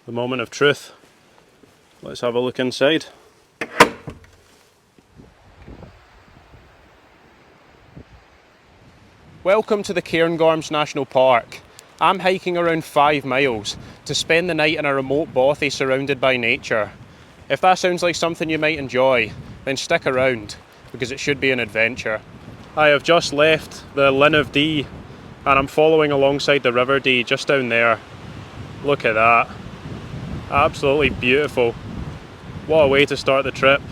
The moment of truth. Let's have a look inside. Welcome to the Cairngorms National Park. I'm hiking around 5 miles to spend the night in a remote bothy surrounded by nature. If that sounds like something you might enjoy, then stick around, because it should be an adventure. I have just left the Linn of Dee and I'm following alongside the River Dee just down there. Look at that. Absolutely beautiful. What a way to start the trip.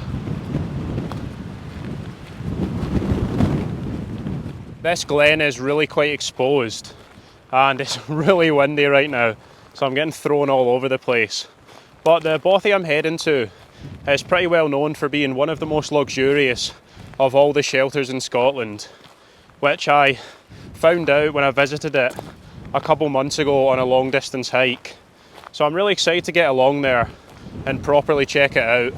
This glen is really quite exposed and it's really windy right now, so I'm getting thrown all over the place. But the bothy I'm heading to is pretty well known for being one of the most luxurious of all the shelters in Scotland, which I found out when I visited it a couple months ago on a long distance hike. So I'm really excited to get along there and properly check it out.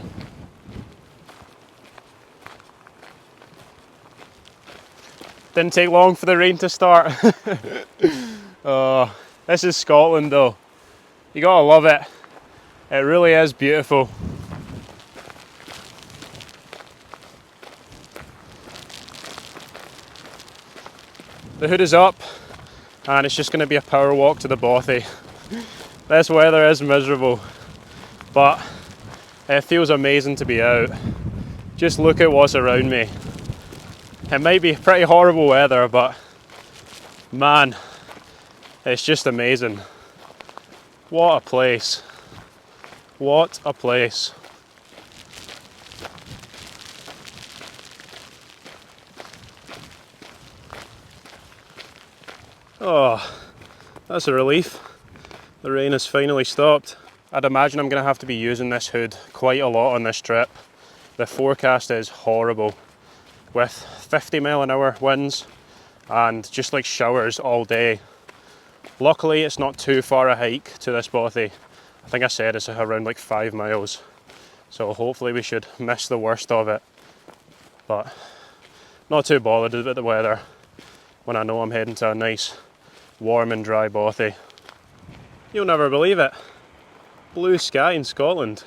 Didn't take long for the rain to start. Oh, this is Scotland though. You gotta love it. It really is beautiful. The hood is up and it's just going to be a power walk to the bothy. This weather is miserable, but it feels amazing to be out. Just look at what's around me. It might be pretty horrible weather, but man, it's just amazing. What a place. What a place. Oh, that's a relief. The rain has finally stopped. I'd imagine I'm going to have to be using this hood quite a lot on this trip. The forecast is horrible, with 50 mile an hour winds and just like showers all day. Luckily it's not too far a hike to this bothy. I think I said it's around like 5 miles. So hopefully we should miss the worst of it. But not too bothered about the weather when I know I'm heading to a nice warm and dry bothy. You'll never believe it. Blue sky in Scotland.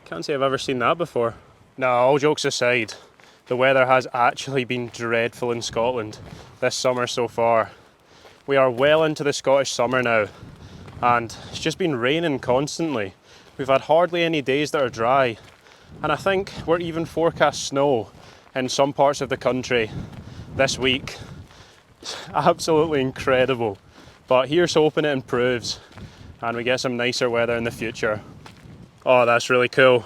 Can't say I've ever seen that before. No, all jokes aside, the weather has actually been dreadful in Scotland this summer so far. We are well into the Scottish summer now, and it's just been raining constantly. We've had hardly any days that are dry, and I think we're even forecast snow in some parts of the country this week. It's absolutely incredible, but here's hoping it improves and we get some nicer weather in the future. Oh, that's really cool.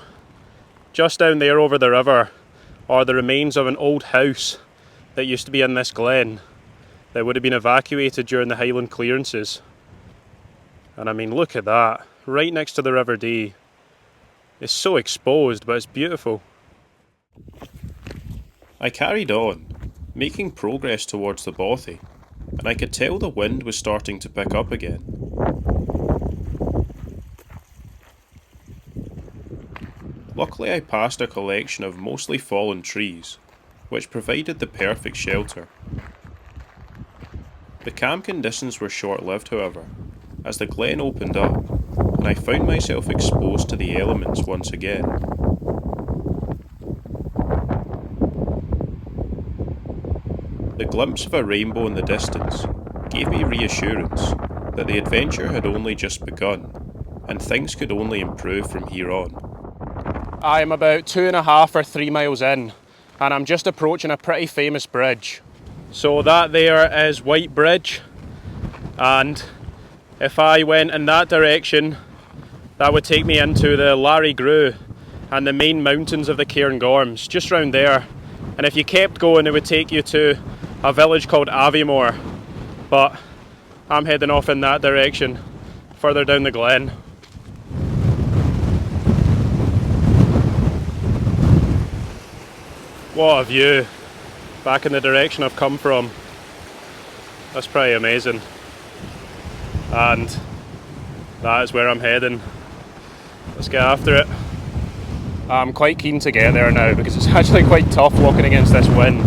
Just down there over the river are the remains of an old house that used to be in this glen that would have been evacuated during the Highland clearances. And I mean, look at that, right next to the River Dee. It's so exposed, but it's beautiful. I carried on, making progress towards the bothy, and I could tell the wind was starting to pick up again. Luckily I passed a collection of mostly fallen trees, which provided the perfect shelter. The calm conditions were short-lived, however, as the glen opened up, and I found myself exposed to the elements once again. The glimpse of a rainbow in the distance gave me reassurance that the adventure had only just begun, and things could only improve from here on. I am about 2.5 or 3 miles in, and I'm just approaching a pretty famous bridge. So that there is White Bridge, and if I went in that direction, that would take me into the Larry Grew and the main mountains of the Cairngorms, just round there. And if you kept going, it would take you to a village called Aviemore, but I'm heading off in that direction, further down the glen. What a view, back in the direction I've come from. That's pretty amazing. And that is where I'm heading. Let's get after it. I'm quite keen to get there now because it's actually quite tough walking against this wind.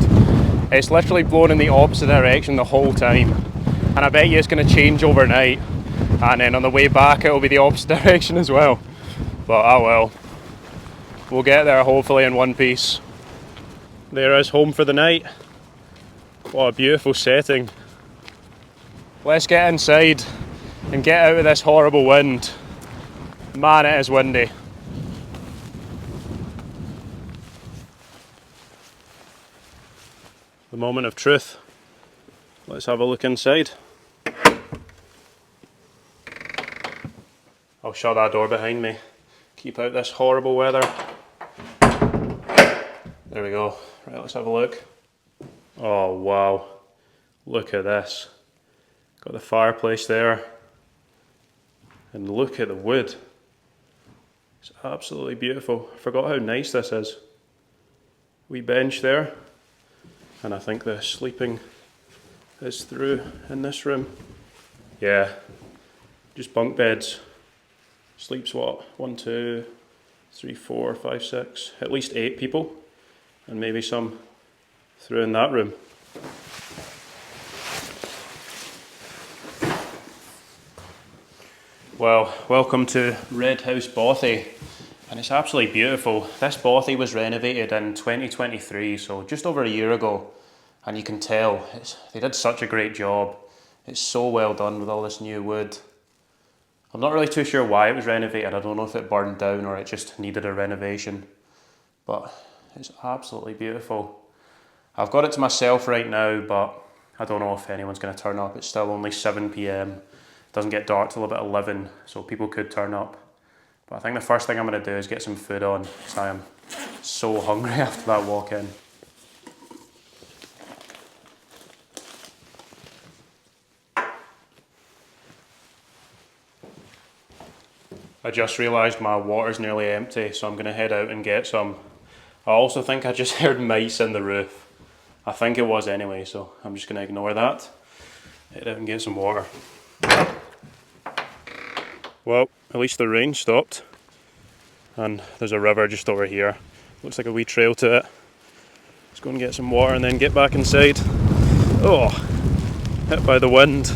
It's literally blowing in the opposite direction the whole time, and I bet you it's going to change overnight. and then on the way back it'll be the opposite direction as well. But oh well, we'll get there hopefully in one piece. There is home for the night. What a beautiful setting. Let's get inside and get out of this horrible wind. Man, it is windy. The moment of truth. Let's have a look inside. I'll shut that door behind me. Keep out this horrible weather. There we go. Right, let's have a look. Oh wow. Look at this. Got the fireplace there. And look at the wood. It's absolutely beautiful. I forgot how nice this is. Wee bench there. And I think the sleeping is through in this room. Yeah, just bunk beds. Sleeps what? 1, 2, 3, 4, 5, 6, at least 8 people. And maybe some through in that room. Well, welcome to Red House Bothy, and it's absolutely beautiful. This bothy was renovated in 2023, so just over a year ago, and you can tell they did such a great job. It's so well done with all this new wood. I'm not really too sure why it was renovated. I don't know if it burned down or it just needed a renovation, but it's absolutely beautiful. I've got it to myself right now, but I don't know if anyone's going to turn up. It's still only 7 p.m. Doesn't get dark till about 11, so people could turn up. But I think the first thing I'm going to do is get some food on, because I am so hungry after that walk in. I just realised my water's nearly empty, so I'm going to head out and get some. I also think I just heard mice in the roof. I think it was anyway, so I'm just going to ignore that. Head out and get some water. Well, at least the rain stopped, and there's a river just over here. Looks like a wee trail to it. Let's go and get some water and then get back inside. Oh, hit by the wind.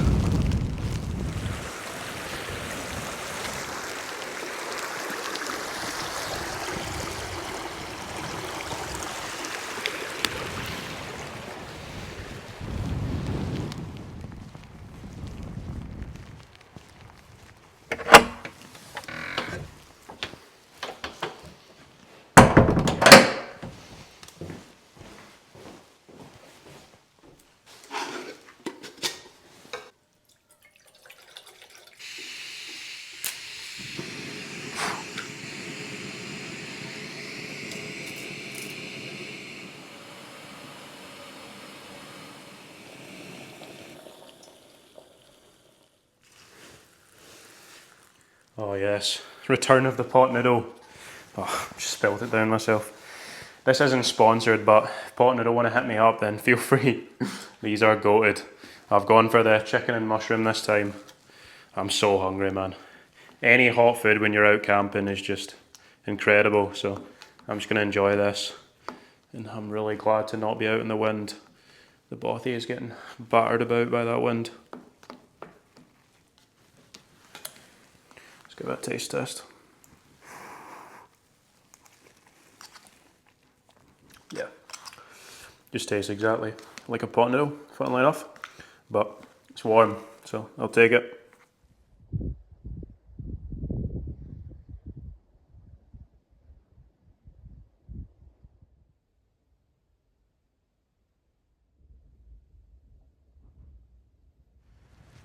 Oh yes, return of the pot noodle. Oh, just spilled it down myself. This isn't sponsored, but if pot noodle want to hit me up, then feel free. These are goated. I've gone for the chicken and mushroom this time. I'm so hungry, man. Any hot food when you're out camping is just incredible, so I'm just going to enjoy this. And I'm really glad to not be out in the wind. The bothy is getting battered about by that wind. Let's give it a taste test. Yeah, just tastes exactly like a pot noodle, funnily enough, but it's warm, so I'll take it.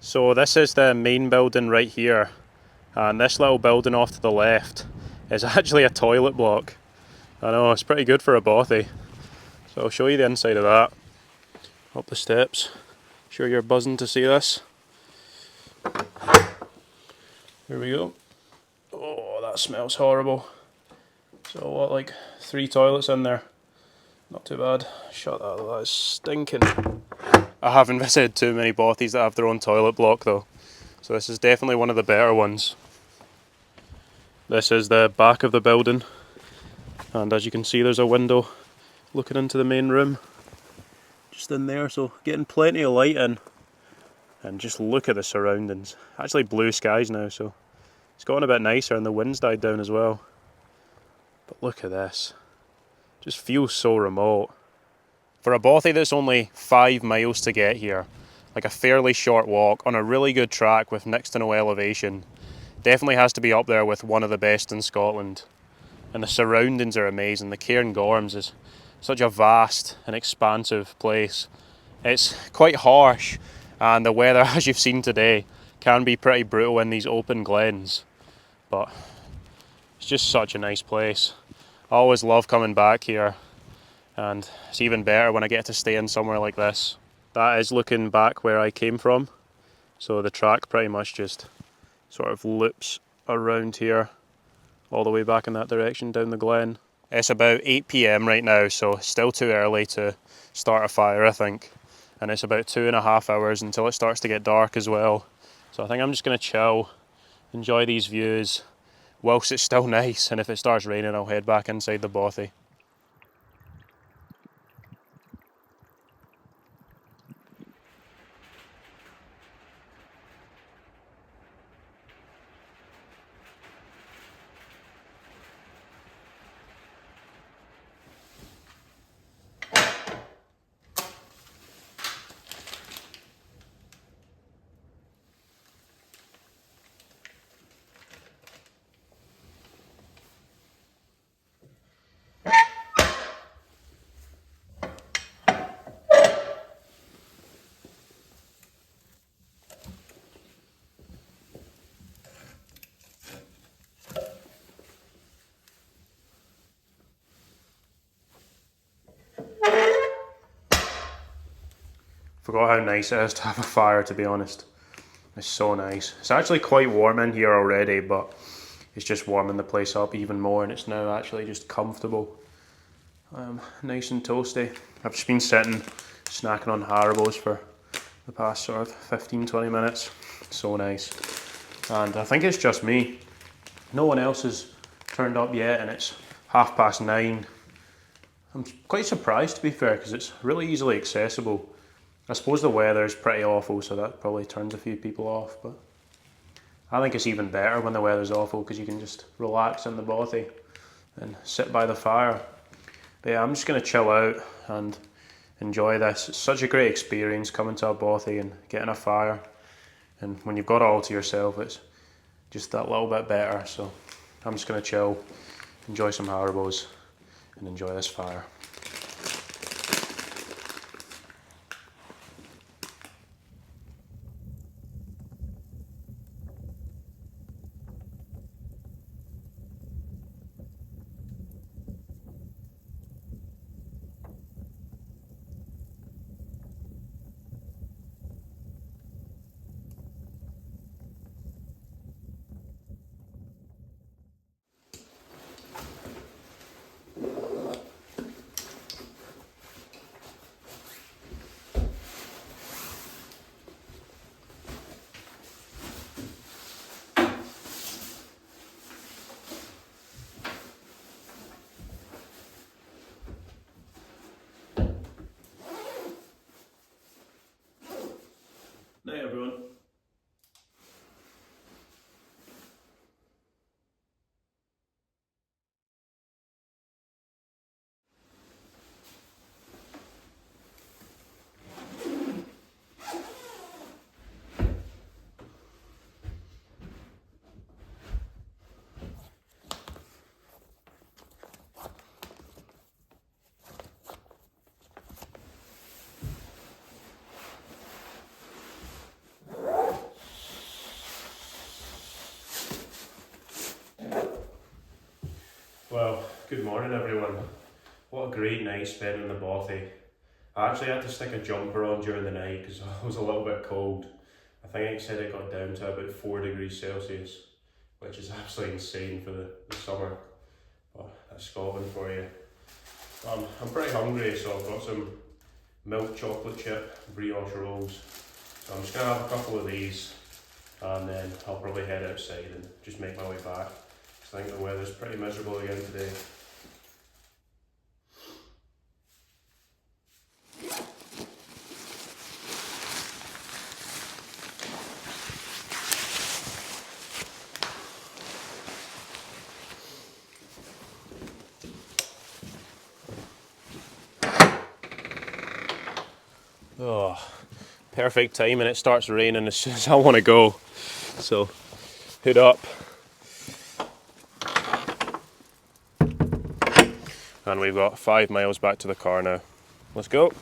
So this is the main building right here, and this little building off to the left is actually a toilet block. I know, it's pretty good for a bothy. So I'll show you the inside of that. Up the steps. Sure you're buzzing to see this. Here we go. Oh, that smells horrible. So what, like 3 toilets in there? Not too bad. Shut that, that is stinking. I haven't visited too many bothies that have their own toilet block though. So this is definitely one of the better ones. This is the back of the building. And as you can see, there's a window looking into the main room. Just in there, so getting plenty of light in. And just look at the surroundings. Actually blue skies now, so it's gotten a bit nicer and the wind's died down as well. But look at this. Just feels so remote. For a bothy that's only 5 miles to get here, like a fairly short walk on a really good track with next to no elevation, definitely has to be up there with one of the best in Scotland. And the surroundings are amazing. The Cairngorms is such a vast and expansive place. It's quite harsh, and the weather, as you've seen today, can be pretty brutal in these open glens, but it's just such a nice place. I always love coming back here, and it's even better when I get to stay in somewhere like this. That is looking back where I came from, so the track pretty much just sort of loops around here all the way back in that direction down the glen. It's about 8 PM right now, so still too early to start a fire, I think. And it's about 2.5 hours until it starts to get dark as well. So I think I'm just going to chill, enjoy these views whilst it's still nice, and if it starts raining I'll head back inside the bothy. Forgot how nice it is to have a fire, to be honest. It's so nice. It's actually quite warm in here already, but it's just warming the place up even more, and it's now actually just comfortable. Nice and toasty. I've just been sitting snacking on Haribo's for the past sort of 15-20 minutes. So nice. And I think it's just me. No one else has turned up yet, and it's 9:30. I'm quite surprised, to be fair, because it's really easily accessible. I suppose the weather is pretty awful, so that probably turns a few people off, but I think it's even better when the weather's awful because you can just relax in the bothy and sit by the fire. But yeah, I'm just going to chill out and enjoy this. It's such a great experience coming to a bothy and getting a fire, and when you've got it all to yourself, it's just that little bit better. So I'm just going to chill, enjoy some Haribo's and enjoy this fire. Night everyone. Well, good morning everyone. What a great night spent in the bothy. I actually had to stick a jumper on during the night because I was a little bit cold. I think I said it got down to about 4 degrees Celsius, which is absolutely insane for the summer. But that's Scotland for you. I'm pretty hungry, so I've got some milk chocolate chip brioche rolls. So I'm just going to have a couple of these, and then I'll probably head outside and just make my way back. I think the weather's pretty miserable again today. Oh, perfect time, and it starts raining as soon as I want to go. So, hood up. And we've got 5 miles back to the car now. Let's go.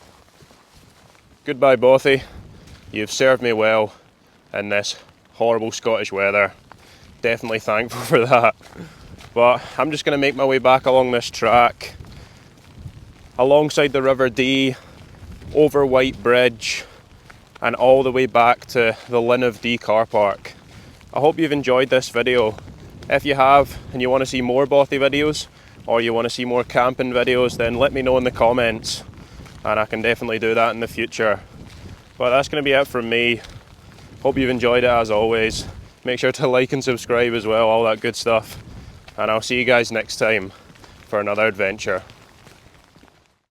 Goodbye, Bothy. You've served me well in this horrible Scottish weather. Definitely thankful for that. But I'm just going to make my way back along this track, alongside the River Dee, over White Bridge, and all the way back to the Linn of Dee car park. I hope you've enjoyed this video. If you have, and you want to see more bothy videos, or you want to see more camping videos, then let me know in the comments, and I can definitely do that in the future. But that's going to be it from me. Hope you've enjoyed it as always. Make sure to like and subscribe as well, all that good stuff. And I'll see you guys next time for another adventure.